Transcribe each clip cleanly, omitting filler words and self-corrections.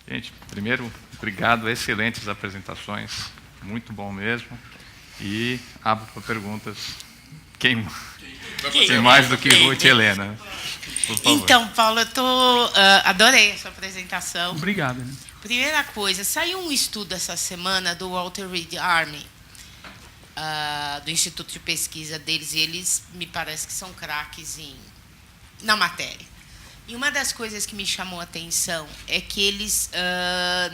Gente, primeiro, obrigado, excelentes apresentações, muito bom mesmo. E abro para perguntas. Quem mais do que Ruth e Helena? Por favor. Então, Paulo, adorei a sua apresentação. Obrigado. Primeira coisa, saiu um estudo essa semana do Walter Reed Army, do Instituto de Pesquisa deles, e eles me parece que são craques na matéria. E uma das coisas que me chamou a atenção é que eles,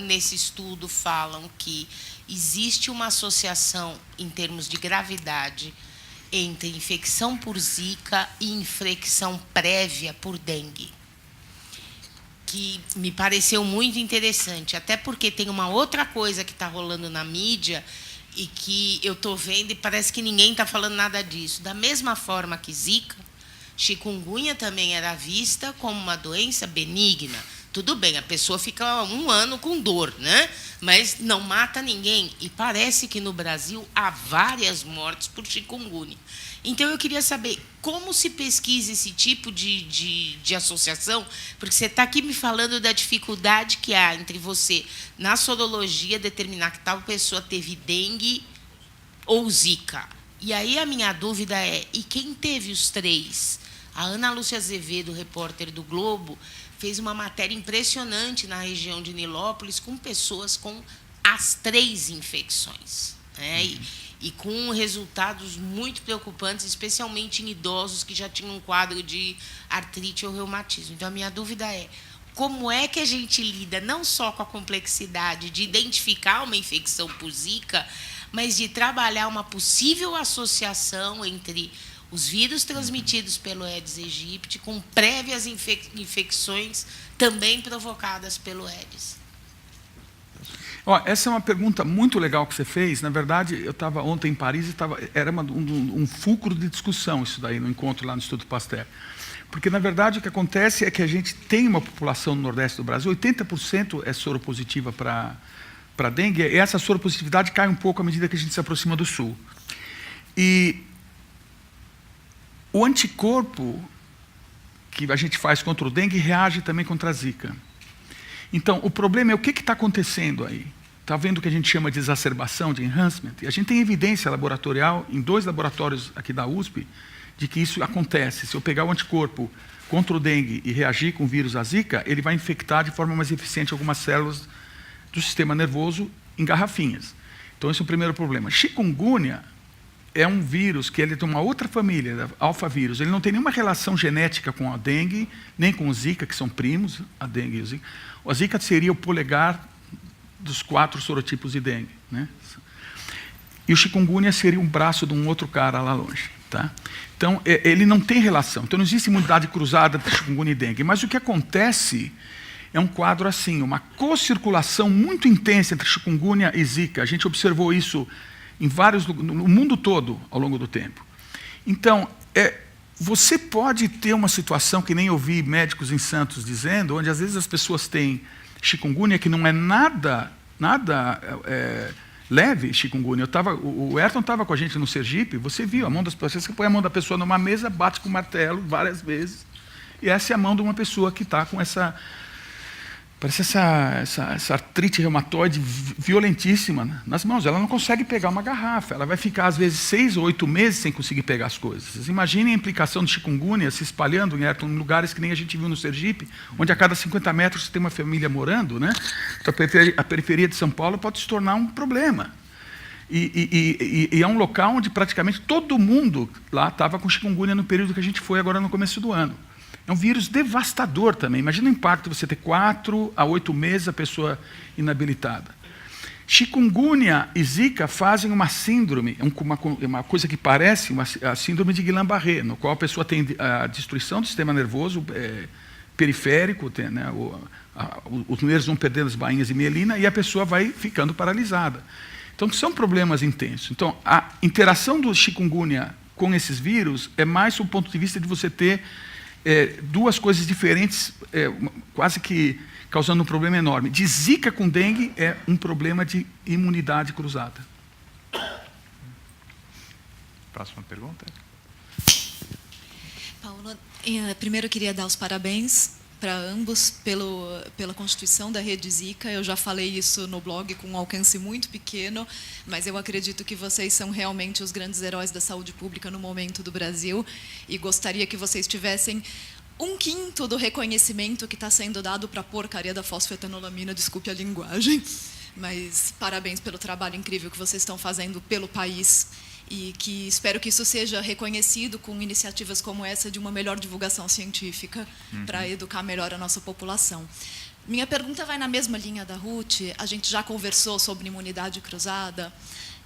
nesse estudo, falam que existe uma associação, em termos de gravidade, entre infecção por Zika e infecção prévia por dengue, que me pareceu muito interessante, até porque tem uma outra coisa que está rolando na mídia e que eu estou vendo e parece que ninguém está falando nada disso. Da mesma forma que Zika, chikungunya também era vista como uma doença benigna. Tudo bem, a pessoa fica 1 ano com dor, né? Mas não mata ninguém. E parece que no Brasil há várias mortes por chikungunya. Então, eu queria saber como se pesquisa esse tipo de associação, porque você está aqui me falando da dificuldade que há entre você, na sorologia, determinar que tal pessoa teve dengue ou Zika. E aí a minha dúvida é, e quem teve os 3? A Ana Lúcia Azevedo, repórter do Globo, fez uma matéria impressionante na região de Nilópolis com pessoas com as 3 infecções, né? E com resultados muito preocupantes, especialmente em idosos que já tinham um quadro de artrite ou reumatismo. Então, a minha dúvida é, como é que a gente lida não só com a complexidade de identificar uma infecção por Zika, mas de trabalhar uma possível associação entre os vírus transmitidos pelo Aedes aegypti com prévias infecções também provocadas pelo Aedes? Essa é uma pergunta muito legal que você fez. Na verdade, eu estava ontem em Paris e era um fulcro de discussão isso daí, no encontro lá no Instituto Pasteur. Porque, na verdade, o que acontece é que a gente tem uma população no Nordeste do Brasil, 80% é soropositiva para dengue, e essa soropositividade cai um pouco à medida que a gente se aproxima do Sul. E o anticorpo que a gente faz contra o dengue reage também contra a Zika. Então, o problema é o que está acontecendo aí. Está vendo o que a gente chama de exacerbação, de enhancement? E a gente tem evidência laboratorial, em 2 laboratórios aqui da USP, de que isso acontece. Se eu pegar o anticorpo contra o dengue e reagir com o vírus a Zika, ele vai infectar de forma mais eficiente algumas células do sistema nervoso em garrafinhas. Então, esse é o primeiro problema. Chikungunya é um vírus que ele tem uma outra família, alfavírus. Ele não tem nenhuma relação genética com a dengue, nem com o Zika, que são primos, a dengue e o Zika. A Zika seria o polegar dos 4 sorotipos de dengue, né? E o chikungunya seria um braço de um outro cara lá longe, tá? Então, ele não tem relação. Então, não existe imunidade cruzada entre chikungunya e dengue. Mas o que acontece é um quadro assim, uma co-circulação muito intensa entre chikungunya e Zika. A gente observou isso em vários lugares, no mundo todo, ao longo do tempo. Então, você pode ter uma situação que nem eu vi médicos em Santos dizendo, onde às vezes as pessoas têm chikungunya que não é nada leve, chikungunya. O Ayrton estava com a gente no Sergipe, você viu a mão das pessoas, você põe a mão da pessoa numa mesa, bate com o martelo várias vezes, e essa é a mão de uma pessoa que está com essa... Parece essa artrite reumatoide violentíssima nas mãos. Ela não consegue pegar uma garrafa. Ela vai ficar, às vezes, 6 ou 8 meses sem conseguir pegar as coisas. Vocês imaginem a implicação de chikungunya se espalhando em lugares que nem a gente viu no Sergipe, onde a cada 50 metros você tem uma família morando, né? Então, a periferia de São Paulo pode se tornar um problema. E é um local onde praticamente todo mundo lá estava com chikungunya no período que a gente foi agora no começo do ano. É um vírus devastador também. Imagina o impacto de você ter 4 a 8 meses a pessoa inabilitada. Chikungunya e Zika fazem uma síndrome, uma coisa que parece a síndrome de Guillain-Barré, no qual a pessoa tem a destruição do sistema nervoso periférico, né, os nervos vão perdendo as bainhas e mielina e a pessoa vai ficando paralisada. Então, são problemas intensos. Então, a interação do chikungunya com esses vírus é mais do ponto de vista de você ter 2 coisas diferentes, quase que causando um problema enorme. De Zika com dengue é um problema de imunidade cruzada. Próxima pergunta. Paulo, primeiro eu queria dar os parabéns para ambos pela constituição da Rede Zika. Eu já falei isso no blog com um alcance muito pequeno, mas eu acredito que vocês são realmente os grandes heróis da saúde pública no momento do Brasil e gostaria que vocês tivessem 1/5 do reconhecimento que está sendo dado para a porcaria da fosfetanolamina, desculpe a linguagem, mas parabéns pelo trabalho incrível que vocês estão fazendo pelo país e que espero que isso seja reconhecido com iniciativas como essa de uma melhor divulgação científica para educar melhor a nossa população. Minha pergunta vai na mesma linha da Ruth. A gente já conversou sobre imunidade cruzada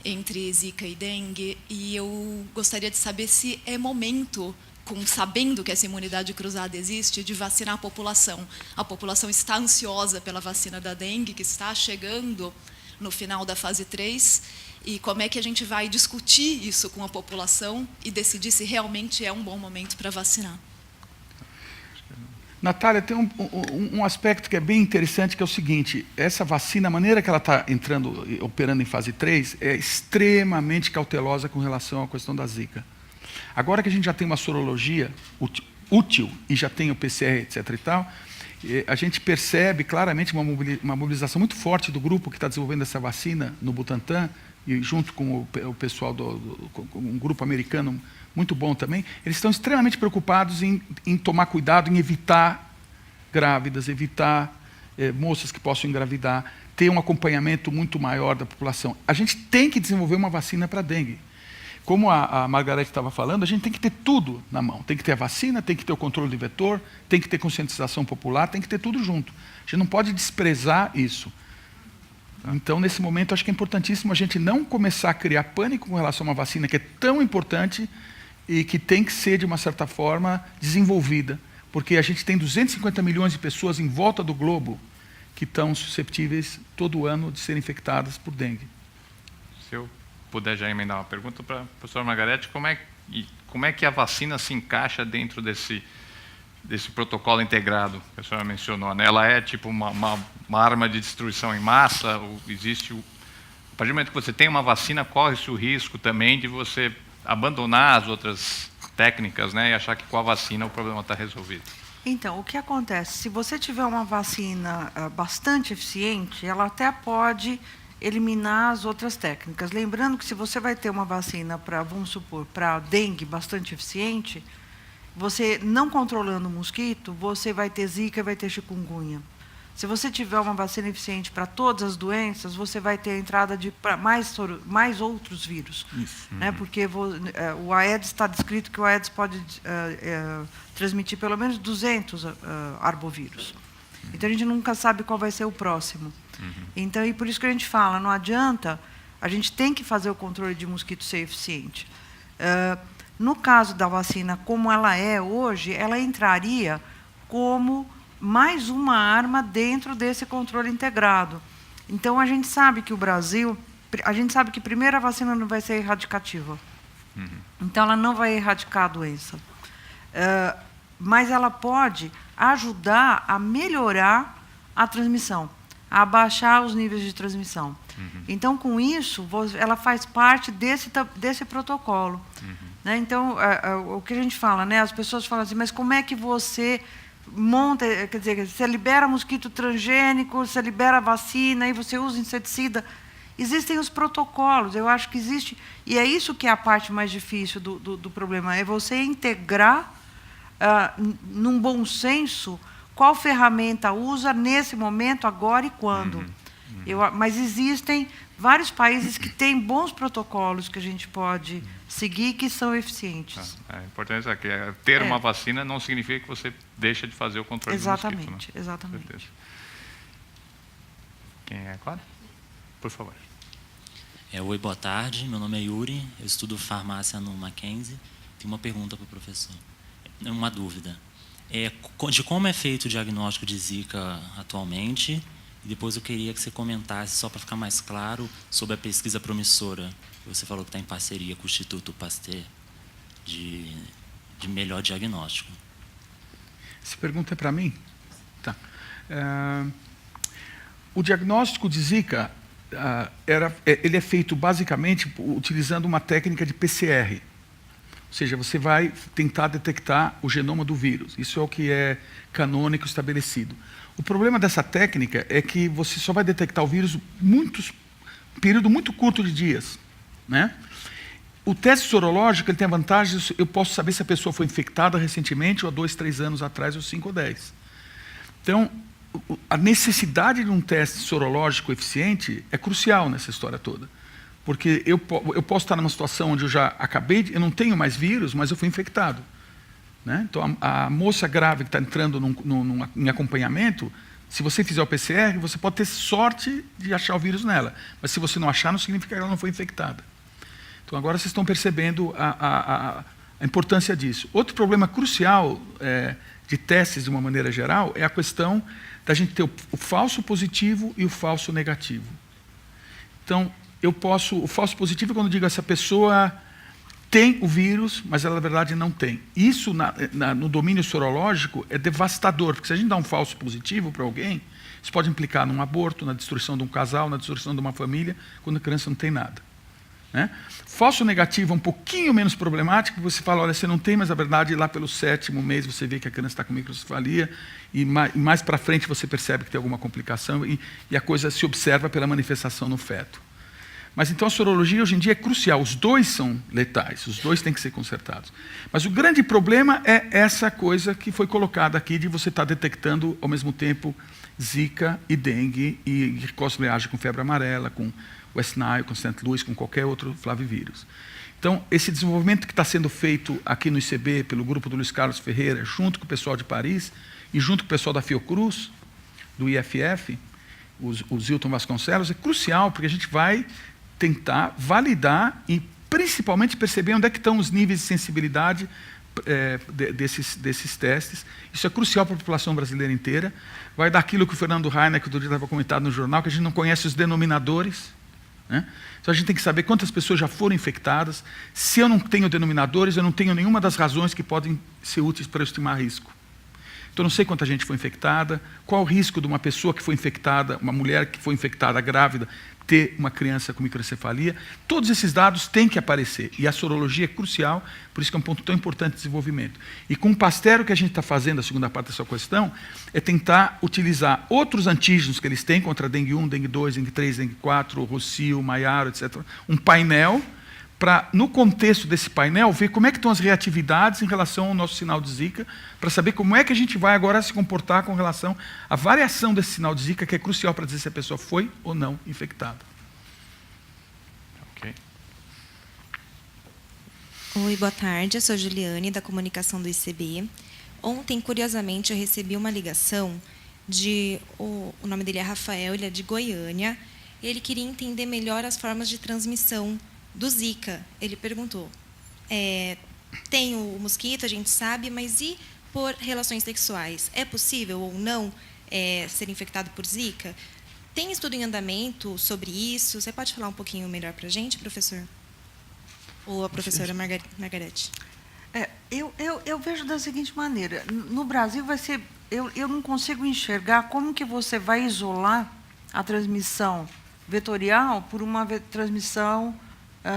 entre Zika e dengue e eu gostaria de saber se é momento, sabendo que essa imunidade cruzada existe, de vacinar a população. A população está ansiosa pela vacina da dengue, que está chegando no final da fase 3, e como é que a gente vai discutir isso com a população e decidir se realmente é um bom momento para vacinar. Natália, tem um aspecto que é bem interessante, que é o seguinte: essa vacina, a maneira que ela está operando em fase 3, é extremamente cautelosa com relação à questão da Zika. Agora que a gente já tem uma sorologia útil e já tem o PCR, etc. e tal, a gente percebe claramente uma mobilização muito forte do grupo que está desenvolvendo essa vacina no Butantan, e junto com o pessoal com um grupo americano muito bom também. Eles estão extremamente preocupados em tomar cuidado, em evitar grávidas, evitar moças que possam engravidar, ter um acompanhamento muito maior da população. A gente tem que desenvolver uma vacina para dengue. Como a Margarete estava falando, a gente tem que ter tudo na mão. Tem que ter a vacina, tem que ter o controle do vetor, tem que ter conscientização popular, tem que ter tudo junto. A gente não pode desprezar isso. Então, nesse momento, acho que é importantíssimo a gente não começar a criar pânico com relação a uma vacina que é tão importante e que tem que ser, de uma certa forma, desenvolvida. Porque a gente tem 250 milhões de pessoas em volta do globo que estão susceptíveis, todo ano, de serem infectadas por dengue. Se eu puder já emendar uma pergunta para a professora Margarete, como é que a vacina se encaixa dentro desse protocolo integrado que a senhora mencionou, né? Ela é tipo uma arma de destruição em massa? Ou existe a partir do momento que você tem uma vacina, corre-se o risco também de você abandonar as outras técnicas, né, e achar que com a vacina o problema está resolvido? Então, o que acontece? Se você tiver uma vacina bastante eficiente, ela até pode eliminar as outras técnicas. Lembrando que se você vai ter uma vacina para, vamos supor, para dengue bastante eficiente, você não controlando o mosquito, você vai ter zika e vai ter chikungunya. Se você tiver uma vacina eficiente para todas as doenças, você vai ter a entrada de mais outros vírus. Isso. Né? Porque o Aedes está descrito que o Aedes pode transmitir pelo menos 200 arbovírus. Então, a gente nunca sabe qual vai ser o próximo. Então, e por isso que a gente fala, não adianta, a gente tem que fazer o controle de mosquito ser eficiente. No caso da vacina, como ela é hoje, ela entraria como mais uma arma dentro desse controle integrado. Então, a gente sabe que o Brasil, primeiro a vacina não vai ser erradicativa. Então, ela não vai erradicar a doença. Mas ela pode ajudar a melhorar a transmissão, a abaixar os níveis de transmissão. Então, com isso, ela faz parte desse protocolo. Né? Então, o que a gente fala, né? As pessoas falam assim, mas como é que você monta, quer dizer, você libera mosquito transgênico, você libera vacina, e você usa inseticida. Existem os protocolos, eu acho que existe, e é isso que é a parte mais difícil do problema, é você integrar, num bom senso, qual ferramenta usa nesse momento, agora e quando. Mas existem vários países que têm bons protocolos que a gente pode seguir que são eficientes. É importante aqui, ter uma vacina não significa que você deixa de fazer o controle do mosquito, né? Exatamente. Certeza. Quem é agora? Por favor. Oi, boa tarde. Meu nome é Yuri, eu estudo farmácia no Mackenzie. Tenho uma pergunta para o professor. Uma dúvida. De como é feito o diagnóstico de Zika atualmente? E depois eu queria que você comentasse, só para ficar mais claro, sobre a pesquisa promissora. Você falou que está em parceria com o Instituto Pasteur de melhor diagnóstico. Essa pergunta é para mim? Tá. O diagnóstico de Zika ele é feito basicamente utilizando uma técnica de PCR. Ou Ou seja, você vai tentar detectar o genoma do vírus. Isso é o que é canônico estabelecido. O problema dessa técnica é que você só vai detectar o vírus um período muito curto de dias, né? O teste sorológico ele tem a vantagem, eu posso saber se a pessoa foi infectada recentemente, ou há 2, 3 anos atrás, ou 5 ou 10. Então, a necessidade de um teste sorológico eficiente é crucial nessa história toda. Porque eu posso estar numa situação onde eu já eu não tenho mais vírus, mas eu fui infectado, né? Então, a moça grávida que está entrando em acompanhamento, se você fizer o PCR, você pode ter sorte de achar o vírus nela. Mas se você não achar, não significa que ela não foi infectada. Então, agora vocês estão percebendo a importância disso. Outro problema crucial de testes, de uma maneira geral, é a questão da gente ter o falso positivo e o falso negativo. Então, o falso positivo é quando eu digo essa pessoa tem o vírus, mas ela, na verdade, não tem. Isso, no domínio sorológico, é devastador, porque se a gente dá um falso positivo para alguém, isso pode implicar num aborto, na destruição de um casal, na destruição de uma família, quando a criança não tem nada, né? Falso negativo é um pouquinho menos problemático, você fala, olha, você não tem, mas, na verdade, lá pelo 7º mês, você vê que a criança está com microcefalia, e mais para frente você percebe que tem alguma complicação, e a coisa se observa pela manifestação no feto. Mas, então, a sorologia, hoje em dia, é crucial. Os dois são letais, os dois têm que ser consertados. Mas o grande problema é essa coisa que foi colocada aqui, de você estar detectando, ao mesmo tempo, Zika e dengue, e cosmiagem com febre amarela, com West Nile, com St. Louis, com qualquer outro flavivírus. Então, esse desenvolvimento que está sendo feito aqui no ICB, pelo grupo do Luiz Carlos Ferreira, junto com o pessoal de Paris, e junto com o pessoal da Fiocruz, do IFF, o Zilton Vasconcelos, é crucial, porque a gente vai tentar validar e, principalmente, perceber onde é que estão os níveis de sensibilidade desses testes. Isso é crucial para a população brasileira inteira. Vai dar aquilo que o Fernando Rainer, que outro dia estava comentado no jornal, que a gente não conhece os denominadores, né? Então, a gente tem que saber quantas pessoas já foram infectadas. Se eu não tenho denominadores, eu não tenho nenhuma das razões que podem ser úteis para eu estimar risco. Então, eu não sei quanta gente foi infectada, qual o risco de uma pessoa que foi infectada, uma mulher que foi infectada grávida, ter uma criança com microcefalia. Todos esses dados têm que aparecer, e a sorologia é crucial, por isso que é um ponto tão importante de desenvolvimento. E com o Pasteur, o que a gente está fazendo, a segunda parte da sua questão, é tentar utilizar outros antígenos que eles têm contra dengue 1, dengue 2, dengue 3, dengue 4, Rocio, Maiaro, etc., um painel, para, no contexto desse painel, ver como é que estão as reatividades em relação ao nosso sinal de Zika, para saber como é que a gente vai agora se comportar com relação à variação desse sinal de Zika, que é crucial para dizer se a pessoa foi ou não infectada. Ok. Oi, boa tarde. Eu sou Juliane, da comunicação do ICB. Ontem, curiosamente, eu recebi uma ligação de... O nome dele é Rafael, ele é de Goiânia. Ele queria entender melhor as formas de transmissão do Zika. Ele perguntou, tem o mosquito, a gente sabe, mas e por relações sexuais? É possível ou não ser infectado por Zika? Tem estudo em andamento sobre isso? Você pode falar um pouquinho melhor para a gente, professor? Ou a professora Margarete? Eu vejo da seguinte maneira, no Brasil vai ser... Eu não consigo enxergar como que você vai isolar a transmissão vetorial por uma transmissão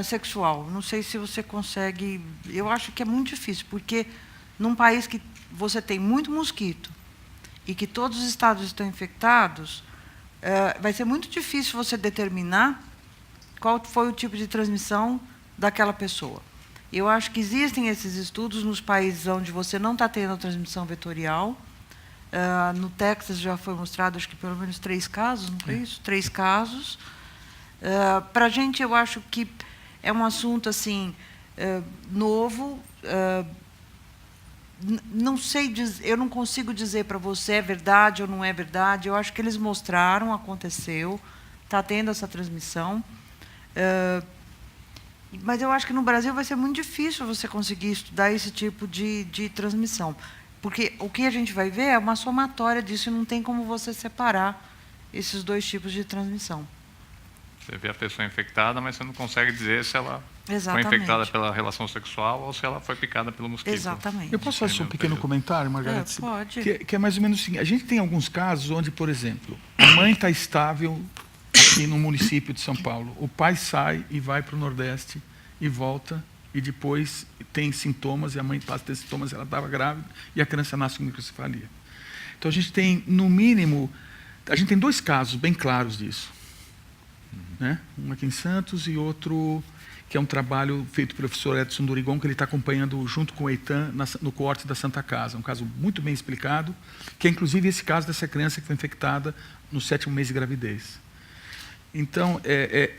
sexual. Não sei se você consegue... Eu acho que é muito difícil, porque num país que você tem muito mosquito e que todos os estados estão infectados, vai ser muito difícil você determinar qual foi o tipo de transmissão daquela pessoa. Eu acho que existem esses estudos nos países onde você não está tendo a transmissão vetorial. No Texas já foi mostrado, acho que pelo menos 3 casos, não foi isso? 3 casos. Para a gente, eu acho que é um assunto assim novo. Não sei, eu não consigo dizer para você é verdade ou não é verdade. Eu acho que eles mostraram, aconteceu, está tendo essa transmissão. Mas eu acho que no Brasil vai ser muito difícil você conseguir estudar esse tipo de transmissão. Porque o que a gente vai ver é uma somatória disso, e não tem como você separar esses 2 tipos de transmissão. Você vê a pessoa infectada, mas você não consegue dizer se ela Exatamente. foi infectada pela relação sexual ou se ela foi picada pelo mosquito. Exatamente. Eu posso fazer um pequeno comentário, Margarete? Pode. Que é mais ou menos assim. A gente tem alguns casos onde, por exemplo, a mãe está estável aqui no município de São Paulo. O pai sai e vai para o Nordeste e volta e depois tem sintomas, e a mãe passa a ter sintomas, ela estava grávida, e a criança nasce com microcefalia. Então, a gente tem, no mínimo, a gente tem 2 casos bem claros disso. Né? Um aqui em Santos e outro que é um trabalho feito pelo professor Edson Durigon, que ele está acompanhando junto com o Eitan no coorte da Santa Casa. Um caso muito bem explicado, que é inclusive esse caso dessa criança que foi infectada no 7º mês de gravidez. Então,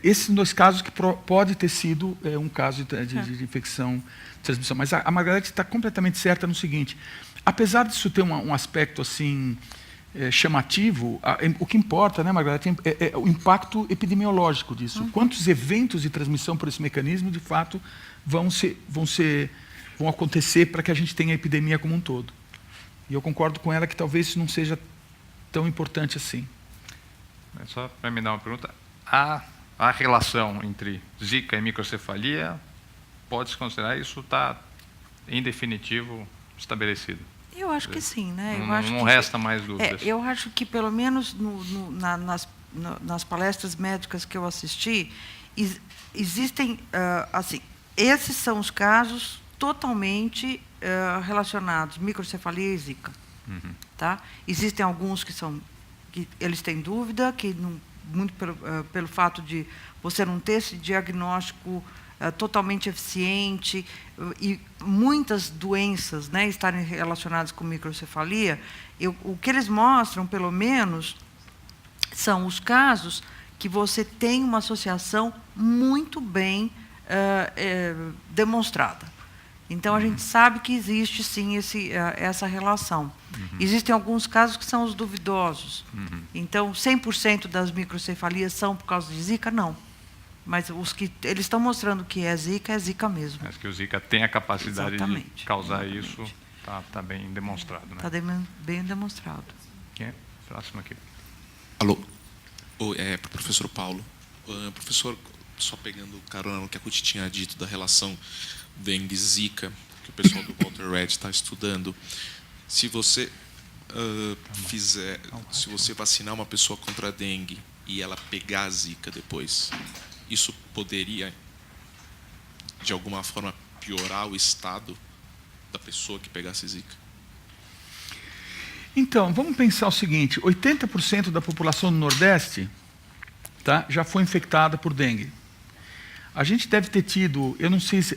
esses 2 casos que pode ter sido um caso de infecção de transmissão. Mas a Margarete está completamente certa no seguinte: apesar disso ter um aspecto assim chamativo, o que importa, né, Margarete, é o impacto epidemiológico disso. Quantos eventos de transmissão por esse mecanismo, de fato, vão acontecer para que a gente tenha a epidemia como um todo. E eu concordo com ela que talvez isso não seja tão importante assim. Só para me dar uma pergunta, a relação entre Zika e microcefalia, pode-se considerar isso está, em definitivo, estabelecido? Eu acho que sim, né? Não resta mais dúvidas. Eu acho que, pelo menos nas palestras médicas que eu assisti, existem, assim, esses são os casos totalmente relacionados, microcefalia e Zika. Tá? Existem alguns que eles têm dúvida, que muito pelo fato de você não ter esse diagnóstico totalmente eficiente e muitas doenças, né, estarem relacionadas com microcefalia. O que eles mostram, pelo menos, são os casos que você tem uma associação muito bem demonstrada. Então, a gente sabe que existe, sim, essa relação. Existem alguns casos que são os duvidosos. Então, 100% das microcefalias são por causa de Zika? Não. Mas os que eles estão mostrando que é Zika mesmo. Mas que o Zika tem a capacidade de causar isso, está bem demonstrado. Está bem demonstrado. Quem é? Próximo aqui. Alô, para o professor Paulo. Professor, só pegando carona no que a Cuti tinha dito da relação dengue Zika, que o pessoal do Walter Red está estudando, se você se você vacinar uma pessoa contra a dengue e ela pegar a Zika depois, isso poderia, de alguma forma, piorar o estado da pessoa que pegasse Zika? Então, vamos pensar o seguinte: 80% da população do Nordeste, tá, já foi infectada por dengue. A gente deve ter tido, eu não sei se,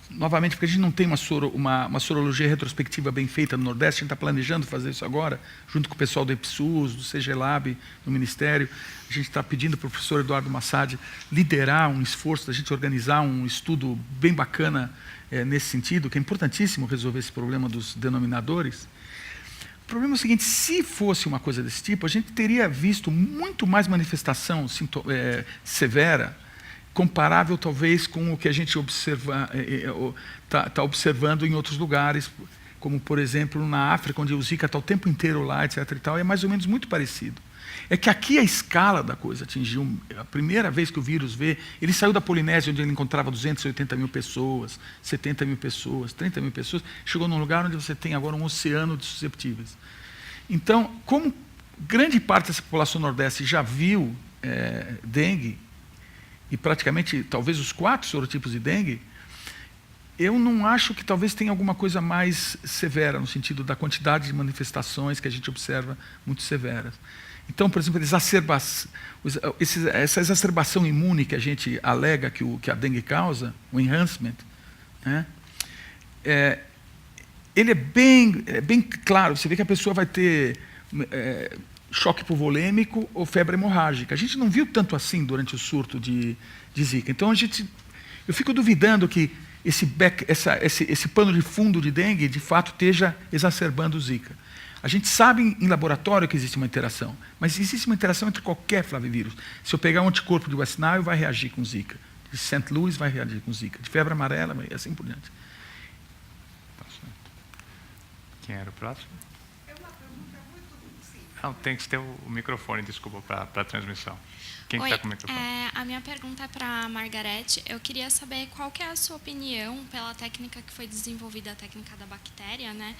novamente, porque a gente não tem uma sorologia retrospectiva bem feita no Nordeste, a gente está planejando fazer isso agora, junto com o pessoal do EPSUS, do CGLab, do Ministério. A gente está pedindo para o professor Eduardo Massad liderar um esforço da gente organizar um estudo bem bacana nesse sentido, que é importantíssimo resolver esse problema dos denominadores. O problema é o seguinte: se fosse uma coisa desse tipo, a gente teria visto muito mais manifestação severa, comparável talvez com o que a gente está observando em outros lugares, como, por exemplo, na África, onde o Zika está o tempo inteiro lá, etc. e tal, é mais ou menos muito parecido. É que aqui a escala da coisa atingiu, a primeira vez que o vírus ele saiu da Polinésia, onde ele encontrava 280 mil pessoas, 70 mil pessoas, 30 mil pessoas, chegou num lugar onde você tem agora um oceano de susceptíveis. Então, como grande parte dessa população nordeste já viu dengue, e praticamente talvez os 4 sorotipos de dengue, eu não acho que talvez tenha alguma coisa mais severa, no sentido da quantidade de manifestações que a gente observa muito severas. Então, por exemplo, essa exacerbação imune que a gente alega que a dengue causa, o enhancement, né, ele é bem claro. Você vê que a pessoa vai ter choque hipovolêmico ou febre hemorrágica. A gente não viu tanto assim durante o surto de Zika. Então, eu fico duvidando que esse pano de fundo de dengue, de fato, esteja exacerbando o Zika. A gente sabe em laboratório que existe uma interação, mas existe uma interação entre qualquer flavivírus. Se eu pegar um anticorpo de West Nile, vai reagir com Zika. De St. Louis, vai reagir com Zika. De febre amarela, e assim por diante. Quem era o próximo? Não, tem que ter o microfone, desculpa, para a transmissão. Quem está com o microfone? A minha pergunta é para a Margarete. Eu queria saber qual que é a sua opinião pela técnica que foi desenvolvida, a técnica da bactéria, né,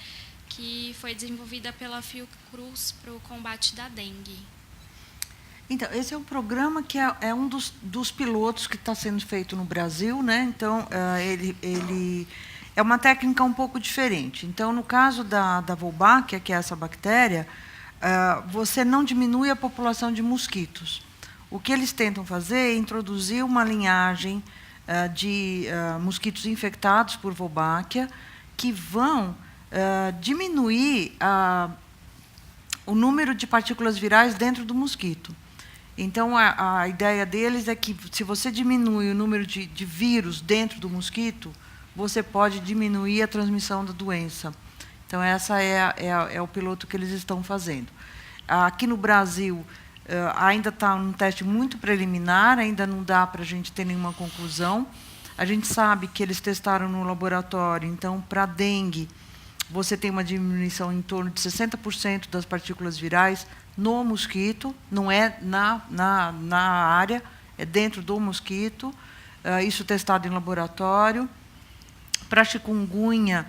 que foi desenvolvida pela Fiocruz para o combate da dengue. Então, esse é um programa que é um dos pilotos que está sendo feito no Brasil, né? Então, ele é uma técnica um pouco diferente. Então, no caso da Wolbachia, que é essa bactéria, você não diminui a população de mosquitos. O que eles tentam fazer é introduzir uma linhagem de mosquitos infectados por Wolbachia que vão diminuir o número de partículas virais dentro do mosquito. Então, a ideia deles é que, se você diminui o número de vírus dentro do mosquito, você pode diminuir a transmissão da doença. Então, essa é o piloto que eles estão fazendo. Aqui no Brasil, ainda está um teste muito preliminar, ainda não dá para a gente ter nenhuma conclusão. A gente sabe que eles testaram no laboratório, então, para dengue, você tem uma diminuição em torno de 60% das partículas virais no mosquito, não é na área, é dentro do mosquito, isso testado em laboratório. Para chikungunya,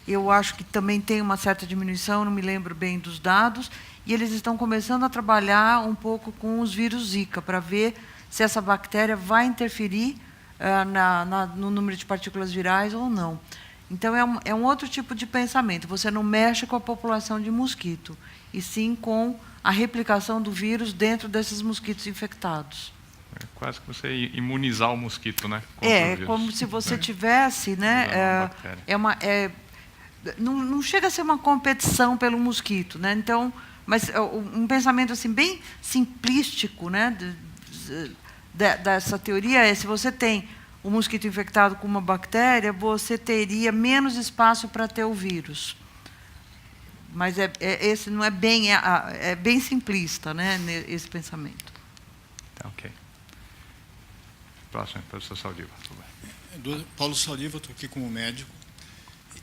eu acho que também tem uma certa diminuição, não me lembro bem dos dados, e eles estão começando a trabalhar um pouco com os vírus Zika, para ver se essa bactéria vai interferir no número de partículas virais ou não. Então, é um outro tipo de pensamento. Você não mexe com a população de mosquito, e sim com a replicação do vírus dentro desses mosquitos infectados. É quase que você imunizar o mosquito, né? Como se você tivesse, né? Não chega a ser uma competição pelo mosquito, né? Então, mas um pensamento assim bem simplístico, né? Dessa teoria é: se você tem um mosquito infectado com uma bactéria, você teria menos espaço para ter o vírus. Mas esse não é bem, é bem simplista, né, esse pensamento. Tá, ok. Próximo, professor Saldiva. Paulo Saldiva, estou aqui como médico.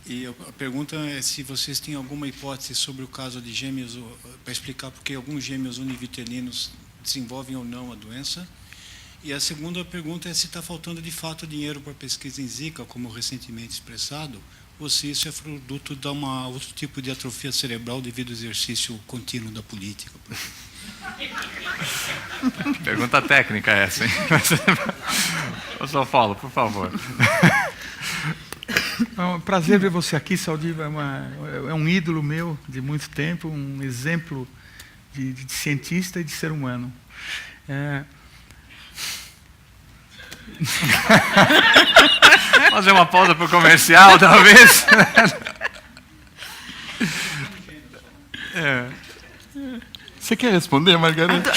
E a pergunta é se vocês têm alguma hipótese sobre o caso de gêmeos, para explicar por que alguns gêmeos univitelinos desenvolvem ou não a doença. E a segunda pergunta é se está faltando, de fato, dinheiro para pesquisa em Zika, como recentemente expressado, ou se isso é produto de outro tipo de atrofia cerebral devido ao exercício contínuo da política. Pergunta técnica essa, hein? Professor Paulo, por favor. É um prazer ver você aqui, Saldiva. É um ídolo meu de muito tempo, um exemplo de cientista e de ser humano. Fazer uma pausa para o comercial, talvez. Você quer responder, Margarida?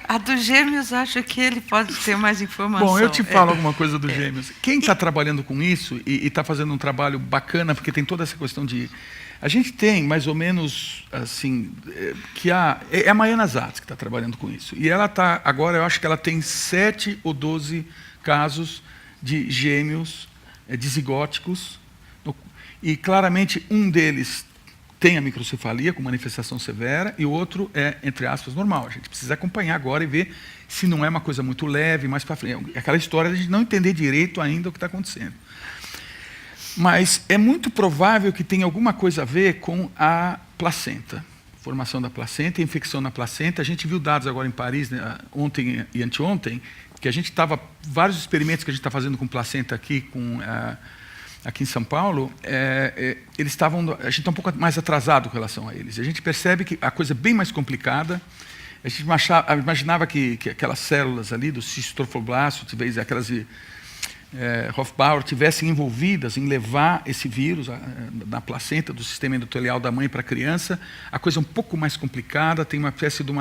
A dos gêmeos, acho que ele pode ter mais informação. Bom, eu te falo alguma coisa dos gêmeos. Quem está trabalhando com isso e está fazendo um trabalho bacana, porque tem toda essa questão de... A gente tem, mais ou menos, assim, que é a Maiana Zatz que está trabalhando com isso. E ela está, agora, eu acho que ela tem 7 ou 12 casos de gêmeos dizigóticos. E, claramente, um deles tem a microcefalia com manifestação severa e o outro é, entre aspas, normal. A gente precisa acompanhar agora e ver se não é uma coisa muito leve, mais para frente. É aquela história de a gente não entender direito ainda o que está acontecendo. Mas é muito provável que tenha alguma coisa a ver com a placenta, formação da placenta, infecção na placenta. A gente viu dados agora em Paris, né, ontem e anteontem, que a gente estava, vários experimentos que a gente está fazendo com placenta aqui, aqui em São Paulo, eles estavam, a gente está um pouco mais atrasado com relação a eles. A gente percebe que a coisa é bem mais complicada. A gente imaginava que aquelas células ali do cistotrofoblasto, aquelas Hofbauer, tivessem envolvidas em levar esse vírus na placenta do sistema endotelial da mãe para a criança. A coisa é um pouco mais complicada, tem uma espécie de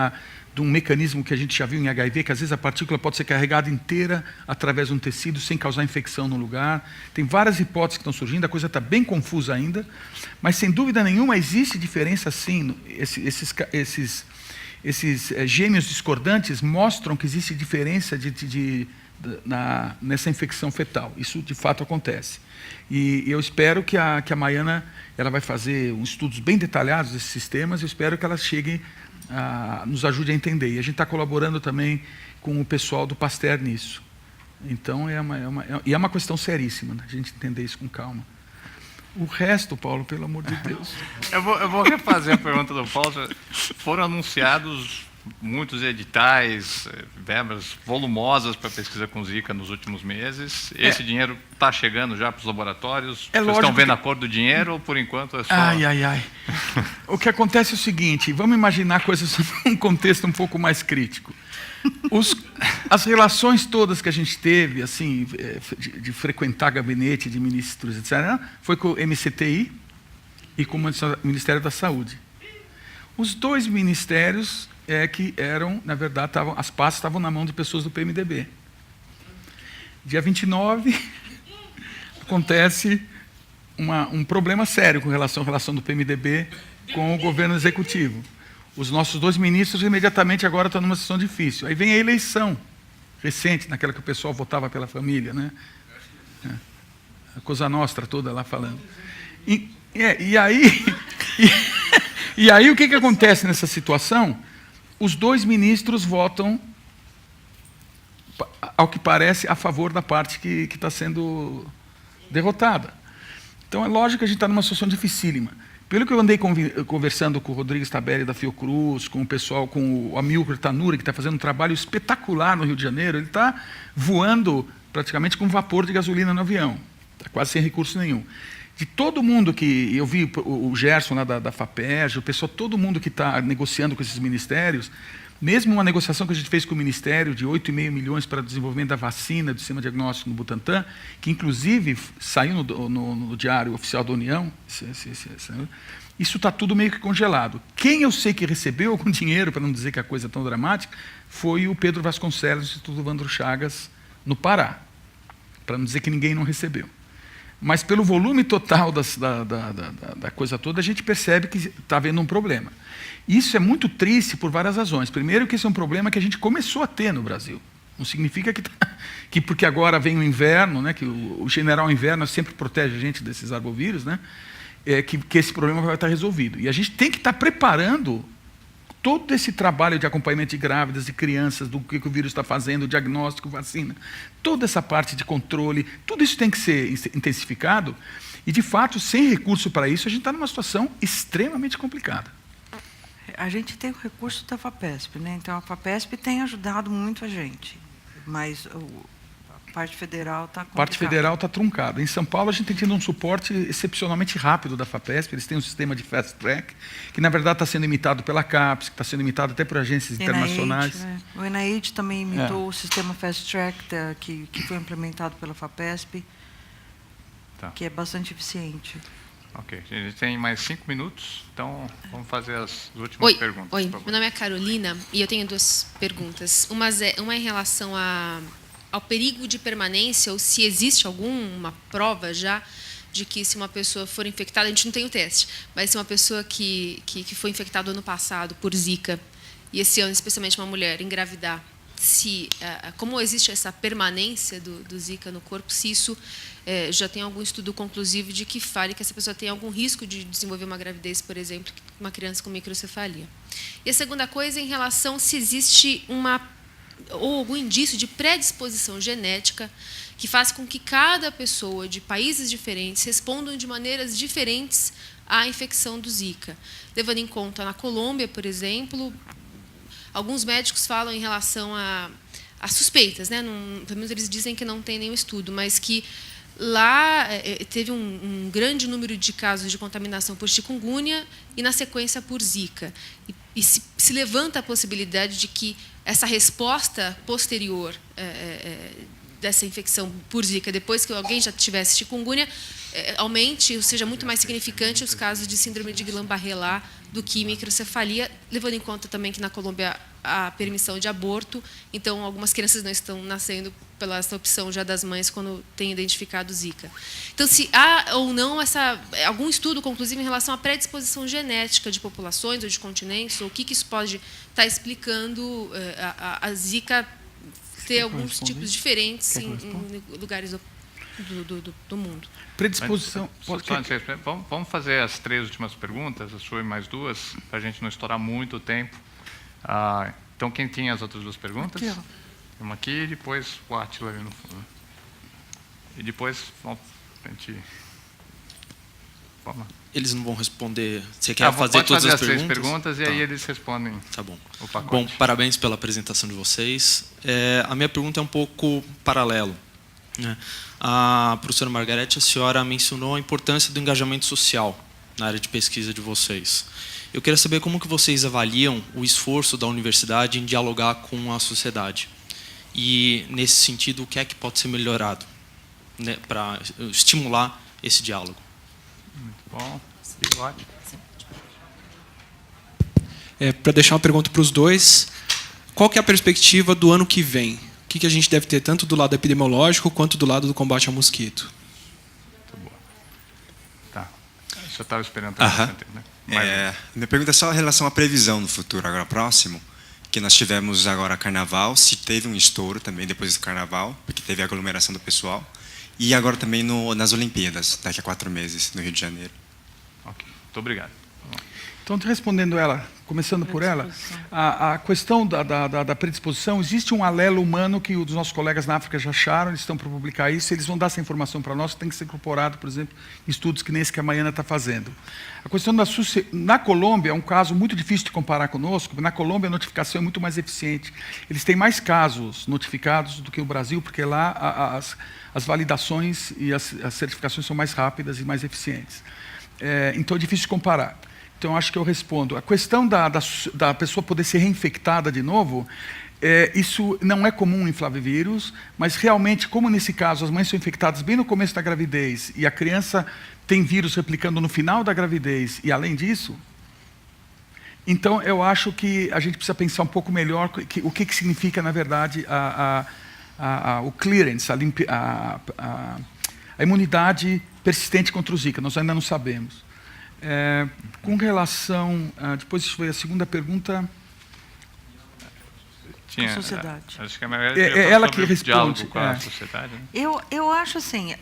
um mecanismo que a gente já viu em HIV, que às vezes a partícula pode ser carregada inteira através de um tecido sem causar infecção no lugar. Tem várias hipóteses que estão surgindo, a coisa está bem confusa ainda, mas sem dúvida nenhuma existe diferença sim. Esses gêmeos discordantes mostram que existe diferença nessa infecção fetal. Isso de fato acontece. E eu espero que a Maiana ela vai fazer estudos bem detalhados desses sistemas. Eu espero que ela chegue nos ajude a entender. E a gente está colaborando também com o pessoal do Pasteur nisso. Então é uma questão seríssima, né? A gente entender isso com calma. O resto, Paulo, pelo amor de Deus. Eu vou refazer a pergunta do Paulo. Foram anunciados muitos editais, verbas volumosas para pesquisa com Zika nos últimos meses. Esse dinheiro está chegando já para os laboratórios? Vocês estão vendo a cor do dinheiro ou, por enquanto, é só... Ai. O que acontece é o seguinte, vamos imaginar coisas num contexto um pouco mais crítico. As relações todas que a gente teve, assim, de frequentar gabinete de ministros, etc., foi com o MCTI e com o Ministério da Saúde. Os dois ministérios que eram, na verdade, as pastas estavam na mão de pessoas do PMDB. Dia 29, acontece um problema sério com relação à relação do PMDB com o governo executivo. Os nossos dois ministros imediatamente agora estão numa situação difícil. Aí vem a eleição recente, naquela que o pessoal votava pela família, né? A Cosa Nostra toda lá falando. E aí o que acontece nessa situação? Os dois ministros votam, ao que parece, a favor da parte que está sendo derrotada. Então é lógico que a gente está numa situação dificílima. Pelo que eu andei conversando com o Rodrigues Tabelli da Fiocruz, com o pessoal, com o Amilcar Tanuri, que está fazendo um trabalho espetacular no Rio de Janeiro, ele está voando praticamente com vapor de gasolina no avião, está quase sem recurso nenhum. De todo mundo que... Eu vi o Gerson lá da FAPERJ, o pessoal, todo mundo que está negociando com esses ministérios, mesmo uma negociação que a gente fez com o Ministério de 8,5 milhões para o desenvolvimento da vacina do sistema diagnóstico no Butantan, que inclusive saiu no Diário Oficial da União, isso está tudo meio que congelado. Quem eu sei que recebeu algum dinheiro, para não dizer que a coisa é tão dramática, foi o Pedro Vasconcelos, do Instituto Evandro Chagas, no Pará, para não dizer que ninguém não recebeu. Mas pelo volume total da coisa toda, a gente percebe que está havendo um problema. Isso é muito triste por várias razões. Primeiro, que esse é um problema que a gente começou a ter no Brasil. Não significa que porque agora vem o inverno, né, que o general inverno sempre protege a gente desses arbovírus, né, que esse problema vai estar resolvido. E a gente tem que estar preparando todo esse trabalho de acompanhamento de grávidas, de crianças, do que o vírus está fazendo, diagnóstico, vacina, toda essa parte de controle, tudo isso tem que ser intensificado. E, de fato, sem recurso para isso, a gente está numa situação extremamente complicada. A gente tem o recurso da FAPESP, né? Então a FAPESP tem ajudado muito a gente, mas a parte federal está complicada. A parte federal está truncada. Em São Paulo, a gente tem tido um suporte excepcionalmente rápido da FAPESP. Eles têm um sistema de fast track, que na verdade está sendo imitado pela CAPES, que está sendo imitado até por agências internacionais. Né? O NIH também imitou o sistema fast track que foi implementado pela FAPESP, que é bastante eficiente. Ok, a gente tem mais 5 minutos, então vamos fazer as últimas perguntas. Oi, meu nome é Carolina e eu tenho 2 perguntas. Uma em relação ao perigo de permanência, ou se existe alguma prova já de que se uma pessoa for infectada, a gente não tem o teste, mas se uma pessoa que foi infectada ano passado por Zika, e esse ano, especialmente uma mulher, engravidar, como existe essa permanência do Zika no corpo, se isso já tem algum estudo conclusivo de que fale que essa pessoa tem algum risco de desenvolver uma gravidez, por exemplo, uma criança com microcefalia. E a segunda coisa é em relação se existe ou algum indício de predisposição genética que faz com que cada pessoa de países diferentes respondam de maneiras diferentes à infecção do Zika. Levando em conta, na Colômbia, por exemplo, alguns médicos falam em relação a suspeitas, né? Pelo menos eles dizem que não tem nenhum estudo, mas que lá teve um grande número de casos de contaminação por chikungunya e, na sequência, por Zika. E se levanta a possibilidade de que essa resposta posterior dessa infecção por Zika, depois que alguém já tivesse chikungunya, aumente, ou seja, muito mais significante os casos de síndrome de Guillain-Barré lá do que microcefalia, levando em conta também que na Colômbia há permissão de aborto, então algumas crianças não estão nascendo pela essa opção já das mães quando tem identificado Zika. Então, se há ou não algum estudo conclusivo em relação à predisposição genética de populações ou de continentes, ou o que isso pode estar explicando a Zika ter alguns tipos diferentes em lugares do mundo. Predisposição... Vamos fazer as 3 últimas perguntas, a sua e mais 2, para a gente não estourar muito o tempo. Então, quem tinha as outras 2 perguntas? Aqui, uma aqui e depois o Átila ali no fundo. E depois, vamos, a gente... Eles não vão responder. Você quer fazer todas as as três perguntas? perguntas e aí eles respondem. Tá bom. O pacote. Bom, parabéns pela apresentação de vocês. A minha pergunta é um pouco paralelo, né? A professora Margarete, a senhora mencionou a importância do engajamento social na área de pesquisa de vocês. Eu queria saber como que vocês avaliam o esforço da universidade em dialogar com a sociedade. E, nesse sentido, o que é que pode ser melhorado, né, para estimular esse diálogo? Muito bom. Bigode. Para deixar uma pergunta para os dois, qual que é a perspectiva do ano que vem? O que a gente deve ter tanto do lado epidemiológico quanto do lado do combate ao mosquito? Muito bom. Tá. Eu só estava esperando. Né? Minha pergunta é só em relação à previsão no futuro, agora próximo, que nós tivemos agora carnaval, se teve um estouro também depois do carnaval, porque teve aglomeração do pessoal, e agora também nas Olimpíadas, daqui a 4 meses, no Rio de Janeiro. Ok, muito obrigado. Então, respondendo ela, começando por ela, a questão da predisposição, existe um alelo humano que os nossos colegas na África já acharam, eles estão para publicar isso, eles vão dar essa informação para nós, tem que ser incorporado, por exemplo, em estudos que nem esse que a Maiana está fazendo. A questão na Colômbia é um caso muito difícil de comparar conosco, porque na Colômbia a notificação é muito mais eficiente. Eles têm mais casos notificados do que o Brasil, porque lá as validações e as certificações são mais rápidas e mais eficientes. Então é difícil de comparar. Então, acho que eu respondo. A questão da pessoa poder ser reinfectada de novo, isso não é comum em flavivírus, mas realmente, como nesse caso as mães são infectadas bem no começo da gravidez e a criança tem vírus replicando no final da gravidez e além disso, então eu acho que a gente precisa pensar um pouco melhor o que significa, na verdade, o clearance, a imunidade persistente contra o Zika. Nós ainda não sabemos. Com relação... depois foi a segunda pergunta. Tinha, a sociedade. Acho que a Margarete ela que responde. Diálogo com a sociedade. Né? Eu acho assim,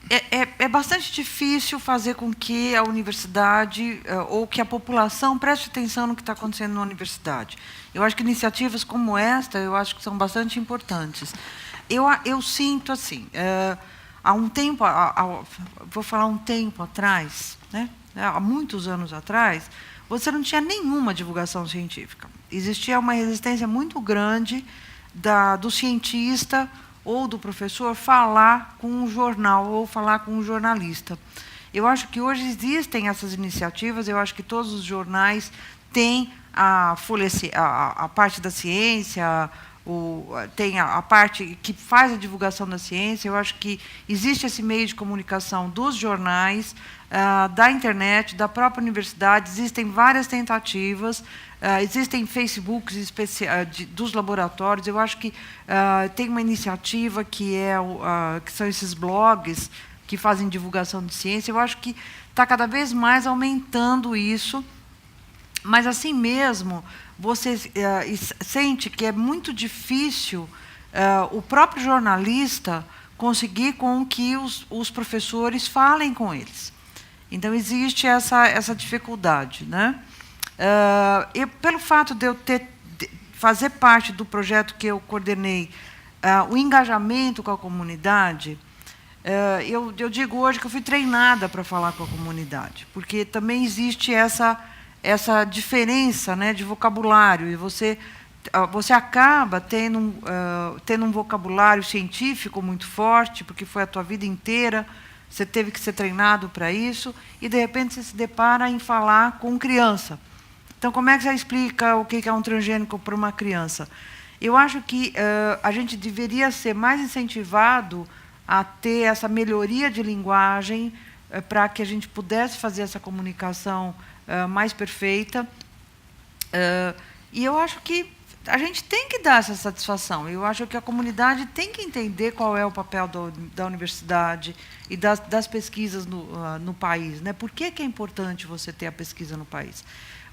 é bastante difícil fazer com que a universidade ou que a população preste atenção no que está acontecendo na universidade. Eu acho que iniciativas como esta, eu acho que são bastante importantes. Eu sinto assim... há um tempo, vou falar um tempo atrás, né? Há muitos anos atrás, você não tinha nenhuma divulgação científica. Existia uma resistência muito grande do cientista ou do professor falar com um jornal ou falar com um jornalista. Eu acho que hoje existem essas iniciativas, eu acho que todos os jornais têm a parte da ciência, tem a parte que faz a divulgação da ciência. Eu acho que existe esse meio de comunicação dos jornais, da internet, da própria universidade. Existem várias tentativas, existem Facebooks dos laboratórios. Eu acho que tem uma iniciativa que são esses blogs que fazem divulgação de ciência. Eu acho que está cada vez mais aumentando isso, mas assim mesmo você sente que é muito difícil o próprio jornalista conseguir com que os professores falem com eles. Então, existe essa dificuldade, né? Pelo fato de eu fazer parte do projeto que eu coordenei, o engajamento com a comunidade, eu digo hoje que eu fui treinada para falar com a comunidade, porque também existe essa diferença, né, de vocabulário, e você acaba tendo um vocabulário científico muito forte, porque foi a tua vida inteira, você teve que ser treinado para isso, e, de repente, você se depara em falar com criança. Então, como é que você explica o que é um transgênico para uma criança? Eu acho que a gente deveria ser mais incentivado a ter essa melhoria de linguagem para que a gente pudesse fazer essa comunicação mais perfeita. E eu acho que a gente tem que dar essa satisfação. Eu acho que a comunidade tem que entender qual é o papel da universidade e das pesquisas no país, né? Por que é importante você ter a pesquisa no país?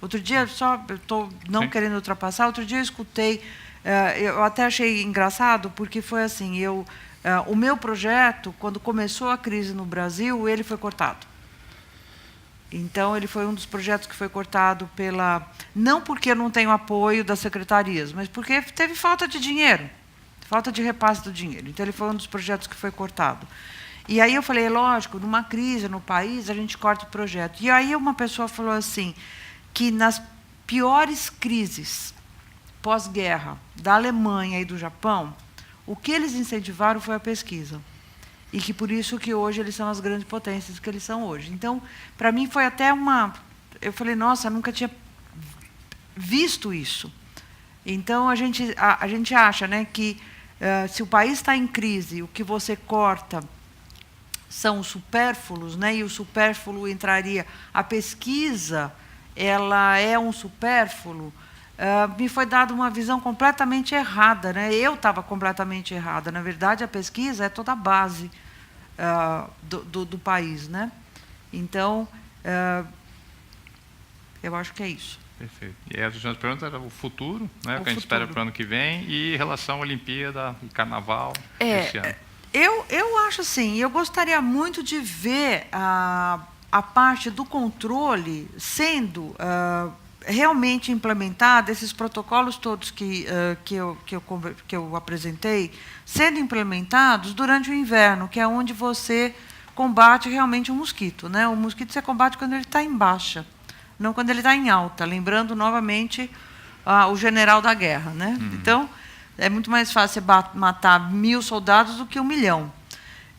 Outro dia, eu estou não querendo ultrapassar, outro dia eu escutei, eu até achei engraçado, porque foi assim, o meu projeto, quando começou a crise no Brasil, ele foi cortado. Então, ele foi um dos projetos que foi cortado não porque eu não tenho apoio das secretarias, mas porque teve falta de dinheiro, falta de repasse do dinheiro. Então, ele foi um dos projetos que foi cortado. E aí eu falei, lógico, numa crise no país, a gente corta o projeto. E aí uma pessoa falou assim, que nas piores crises pós-guerra da Alemanha e do Japão, o que eles incentivaram foi a pesquisa. E que por isso que hoje eles são as grandes potências que eles são hoje. Então, para mim foi até uma... Eu falei, nossa, nunca tinha visto isso. Então, a gente acha, né, que se o país está em crise, o que você corta são os supérfluos, né, e o supérfluo entraria... A pesquisa, ela é um supérfluo. Me foi dada uma visão completamente errada, né? Eu estava completamente errada. Na verdade, a pesquisa é toda a base do país, né? Então, eu acho que é isso. Perfeito. E as últimas perguntas eram o futuro, né? O que a gente futuro. espera para o ano que vem, e relação à Olimpíada e Carnaval esse ano. Eu acho assim, eu gostaria muito de ver a parte do controle sendo realmente implementada, esses protocolos todos que eu apresentei, sendo implementados durante o inverno, que é onde você combate realmente o mosquito, né? O mosquito você combate quando ele está em baixa, não quando ele está em alta. Lembrando novamente o general da guerra, né? Então, é muito mais fácil você matar 1000 soldados do que 1 milhão.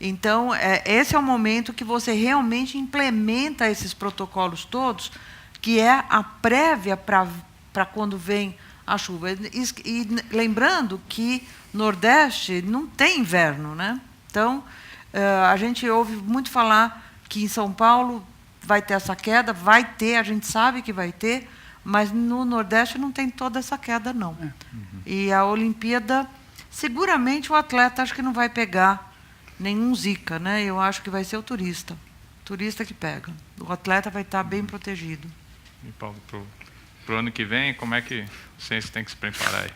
Então, esse é o momento que você realmente implementa esses protocolos todos, que é a prévia para quando vem a chuva. E lembrando que Nordeste não tem inverno, né? Então, a gente ouve muito falar que em São Paulo vai ter essa queda, vai ter, a gente sabe que vai ter, mas no Nordeste não tem toda essa queda, não. E a Olimpíada, seguramente o atleta acho que não vai pegar nenhum Zika, né? Eu acho que vai ser o turista que pega. O atleta vai estar bem protegido. E, Paulo, para o ano que vem, como é que o Ciência tem que se preparar aí?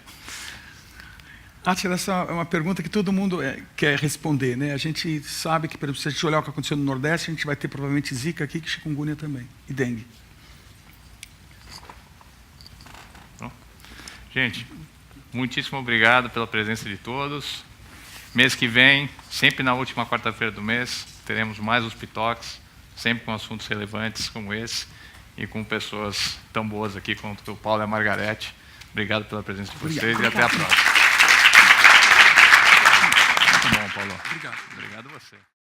Átila, essa é uma pergunta que todo mundo quer responder, né? A gente sabe que, por exemplo, se a gente olhar o que aconteceu no Nordeste, a gente vai ter provavelmente Zika aqui, que chikungunya também, e dengue. Bom, gente, muitíssimo obrigado pela presença de todos. Mês que vem, sempre na última quarta-feira do mês, teremos mais Hospitox, sempre com assuntos relevantes como esse, e com pessoas tão boas aqui quanto o Paulo e a Margarete. Obrigado pela presença de vocês e até a próxima. Muito bom, Paulo. Obrigado. Obrigado a você.